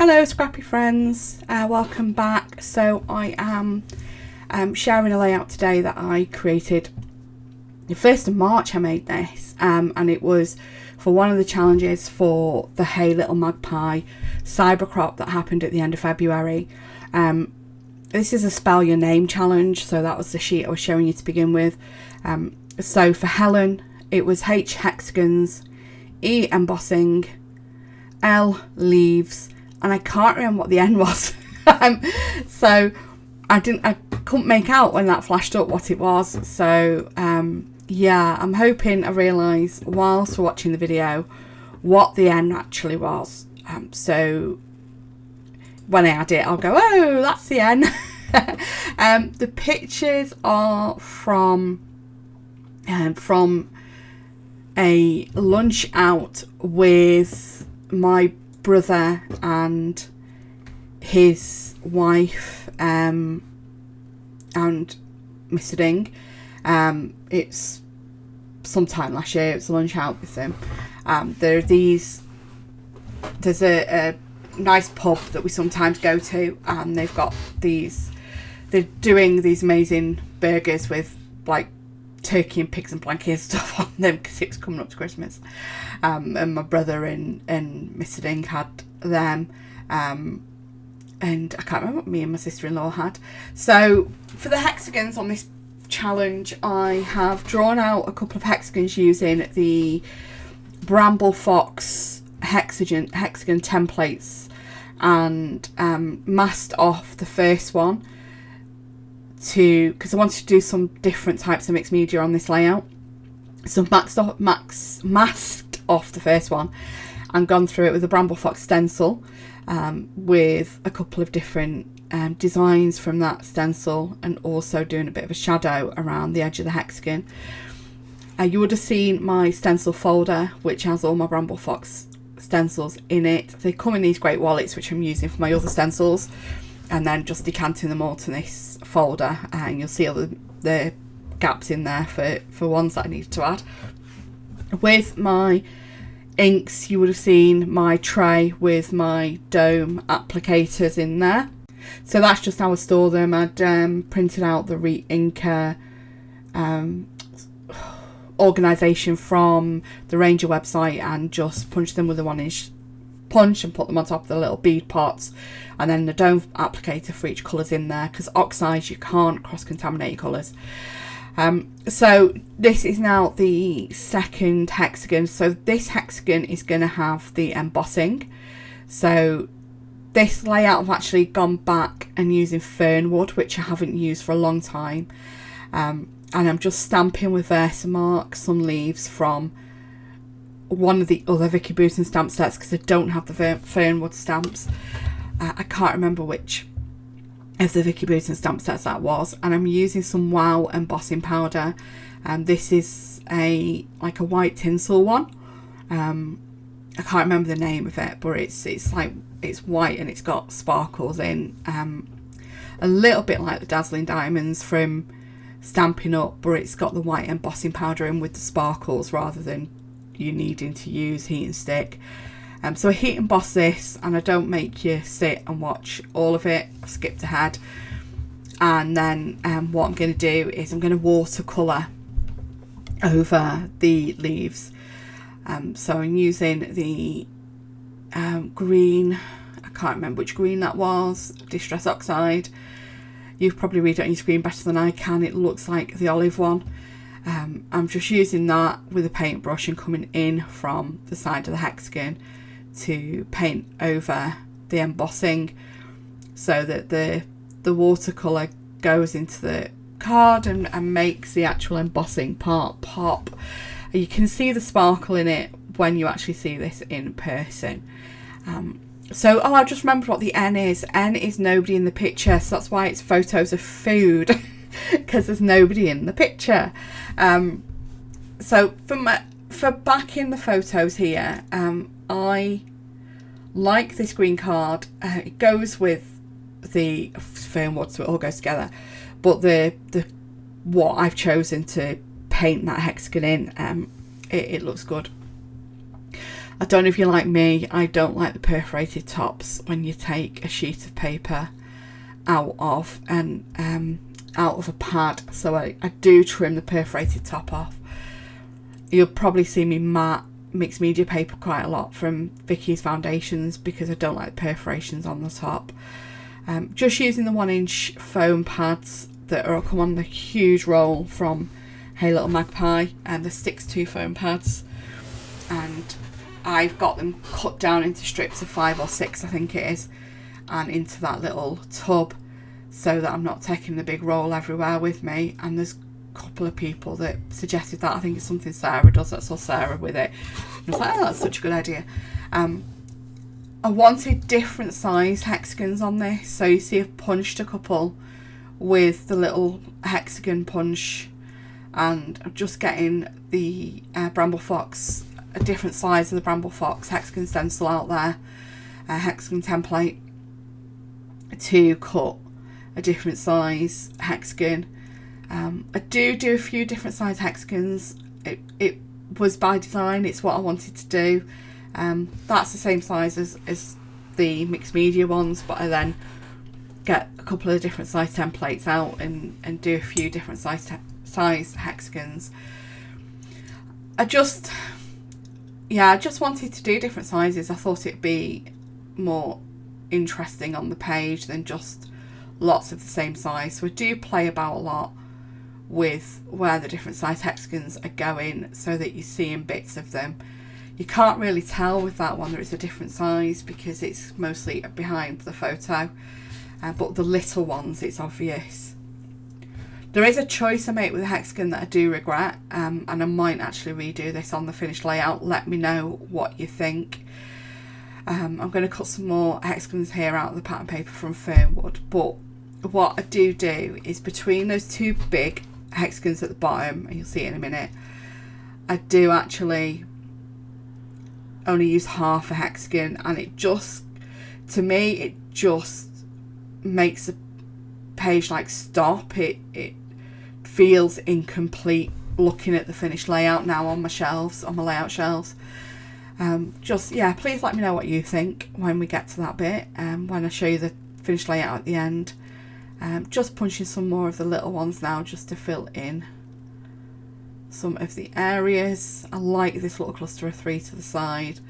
Hello scrappy friends, welcome back. So I am sharing a layout today that I created. The 1st of March I made this and it was for one of the challenges for the Hey Little Magpie cybercrop that happened at the end of February. This is a spell your name challenge, so that was the sheet I was showing you to begin with. So for Helen it was H hexagons, E embossing, L leaves, and I can't remember what the N was. So I couldn't make out when that flashed up what it was. So yeah, I'm hoping I realise whilst we're watching the video what the N actually was. So when I add it, I'll go, oh, that's the N. The pictures are from a lunch out with my brother and his wife and Mr. Ding. It's sometime last year. It's a lunch out with them. There's a nice pub that we sometimes go to, and they've got they're doing these amazing burgers with like turkey and pigs and blanket and stuff on them because it's coming up to Christmas. And my brother and Mr. Ding had them, and I can't remember what me and my sister-in-law had. So for the hexagons on this challenge, I have drawn out a couple of hexagons using the Bramble Fox hexagon templates and masked off the first one because I wanted to do some different types of mixed media on this layout. So masked off the first one and gone through it with a Bramble Fox stencil with a couple of different designs from that stencil, and also doing a bit of a shadow around the edge of the hexagon. You would have seen my stencil folder, which has all my Bramble Fox stencils in it. They come in these great wallets, which I'm using for my other stencils, and then just decanting them all to this folder, and you'll see all the gaps in there for ones that I need to add. With my inks, you would have seen my tray with my dome applicators in there. So that's just how I store them. I'd printed out the re-inker organisation from the Ranger website and just punched them with a 1-inch punch and put them on top of the little bead pots, and then the dome applicator for each colour's in there, because oxides, you can't cross-contaminate your colours. So this is now the second hexagon. So this hexagon is going to have the embossing. So this layout I've actually gone back and using Fearnwood, which I haven't used for a long time, and I'm just stamping with Versamark some leaves from one of the other Vicki Boutin stamp sets, because I don't have the Fearnwood stamps. I can't remember which of the Vicki Boutin stamp sets that was, and I'm using some Wow embossing powder, and this is like a white tinsel one. I can't remember the name of it, but it's white and it's got sparkles in, a little bit like the Dazzling Diamonds from Stampin' Up, but it's got the white embossing powder in with the sparkles rather than you needing to use heat and stick. So I heat emboss this, and I don't make you sit and watch all of it. I've skipped ahead, and then what I'm going to do is I'm going to watercolour over the leaves. So I'm using the green, I can't remember which green that was, Distress Oxide. You've probably read it on your screen better than I can. It looks like the olive one. I'm just using that with a paintbrush and coming in from the side of the hexagon to paint over the embossing, so that the watercolour goes into the card and makes the actual embossing part pop. You can see the sparkle in it when you actually see this in person. So I just remembered what the N is. N is nobody in the picture, so that's why it's photos of food, because there's nobody in the picture. So for backing the photos here, I like this green card. It goes with the Fearnwood, so it all goes together. But the what I've chosen to paint that hexagon in, it looks good. I don't know if you're like me, I don't like the perforated tops when you take a sheet of paper out of a pad, so I do trim the perforated top off. You'll probably see me matte mixed media paper quite a lot from Vicky's foundations because I don't like perforations on the top. Just using the 1-inch foam pads that are come on the huge roll from Hey Little Magpie, and the 6-2 foam pads, and I've got them cut down into strips of 5 or 6 I think it is, and into that little tub so that I'm not taking the big roll everywhere with me. And there's a couple of people that suggested that. I think it's something Sarah does. I saw Sarah with it. I was like, oh, that's such a good idea. I wanted different size hexagons on this, so you see I've punched a couple with the little hexagon punch, and I'm just getting the Bramble Fox, a different size of the Bramble Fox hexagon stencil out there, a hexagon template, to cut a different size hexagon. I do a few different size hexagons. It was by design, it's what I wanted to do. That's the same size as the mixed media ones, but I then get a couple of different size templates out and do a few different size hexagons. I just wanted to do different sizes. I thought it'd be more interesting on the page than just lots of the same size. So I do play about a lot with where the different size hexagons are going so that you're seeing bits of them. You can't really tell with that one that it's a different size because it's mostly behind the photo, but the little ones it's obvious. There is a choice I make with a hexagon that I do regret, and I might actually redo this on the finished layout. Let me know what you think. I'm going to cut some more hexagons here out of the pattern paper from Fearnwood, but what I do is between those two big hexagons at the bottom, and you'll see it in a minute, I do actually only use half a hexagon, and it just, to me, it just makes a page like stop. It feels incomplete looking at the finished layout now on my shelves, on my layout shelves. Please let me know what you think when we get to that bit, when I show you the finished layout at the end. Just punching some more of the little ones now just to fill in some of the areas. I like this little cluster of 3 to the side.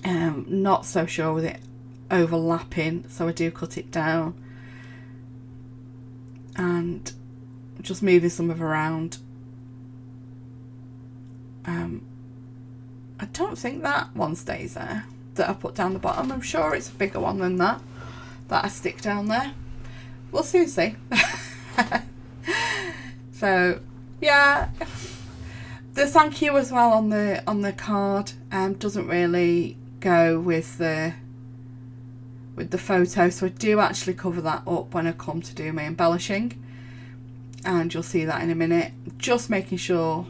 Not so sure with it overlapping, so I do cut it down and just moving some of around. I don't think that one stays there that I put down the bottom. I'm sure it's a bigger one than that I stick down there. We'll soon see. So yeah, the thank you as well on the card doesn't really go with the photo, so I do actually cover that up when I come to do my embellishing, and you'll see that in a minute. Just making sure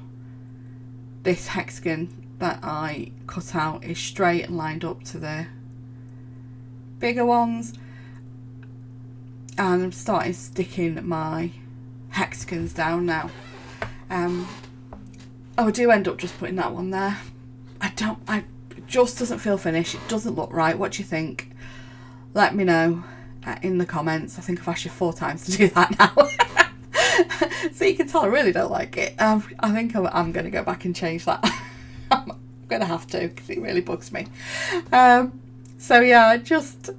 this hexagon that I cut out is straight and lined up to the bigger ones, and I'm starting sticking my hexagons down now. I do end up just putting that one there. It just doesn't feel finished. It doesn't look right. What do you think? Let me know in the comments. I think I've asked you 4 times to do that now. So you can tell I really don't like it. I think I'm going to go back and change that. I'm going to have to because it really bugs me. So yeah, just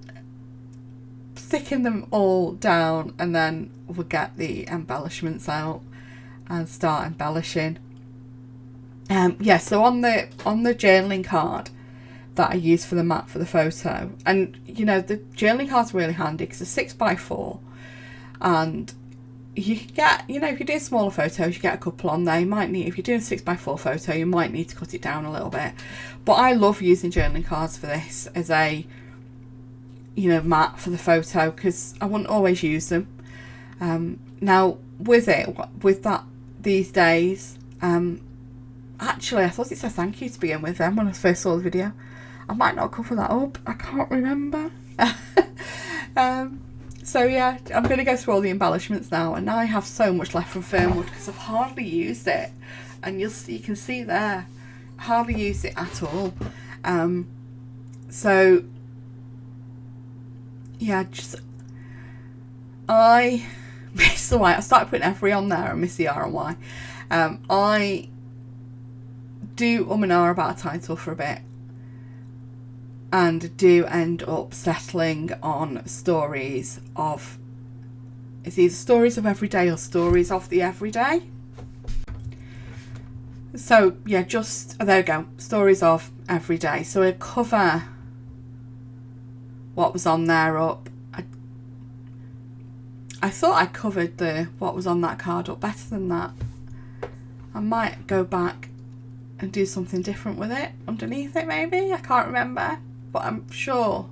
sticking them all down, and then we'll get the embellishments out and start embellishing. So on the journaling card that I use for the mat for the photo, and you know, the journaling card's really handy because it's 6x4, and you can get, you know, if you're doing smaller photos, you get a couple on there. You might need, if you're doing a 6x4 photo, you might need to cut it down a little bit. But I love using journaling cards for this as a, you know, mat for the photo, because I wouldn't always use them. Now with that these days, actually I thought it said thank you to begin with then when I first saw the video. I might not cover that up, I can't remember. So yeah, I'm going to go through all the embellishments now, and I have so much left from Fearnwood because I've hardly used it, and you can see there hardly use it at all. So yeah, just I miss the Y. I started putting every on there and miss the R and Y. I do and ah about a title for a bit, and do end up settling on stories of, it's either stories of everyday or stories of the everyday. So yeah, just there we go, stories of everyday. So I cover what was on there up. I thought I covered the what was on that card up better than that. I might go back and do something different with it underneath it, maybe. I can't remember, but I'm sure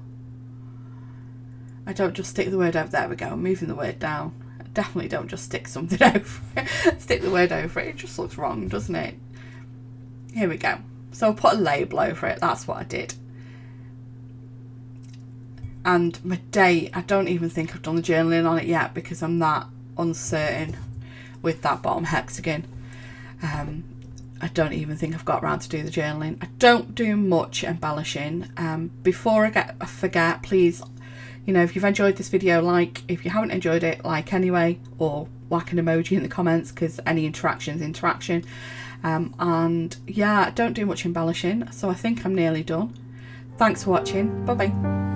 I don't just stick the word over. There we go, I'm moving the word down. I definitely don't just stick something over it. Stick the word over it. It just looks wrong, doesn't it? Here we go. So I'll put a label over it. That's what I did. And my date, I don't even think I've done the journaling on it yet because I'm that uncertain with that bottom hexagon. I don't even think I've got around to do the journaling. I don't do much embellishing. Before I forget, please, you know, if you've enjoyed this video, like. If you haven't enjoyed it, like anyway, or whack an emoji in the comments, because any interaction is interaction. And yeah, I don't do much embellishing, so I think I'm nearly done. Thanks for watching. Bye bye.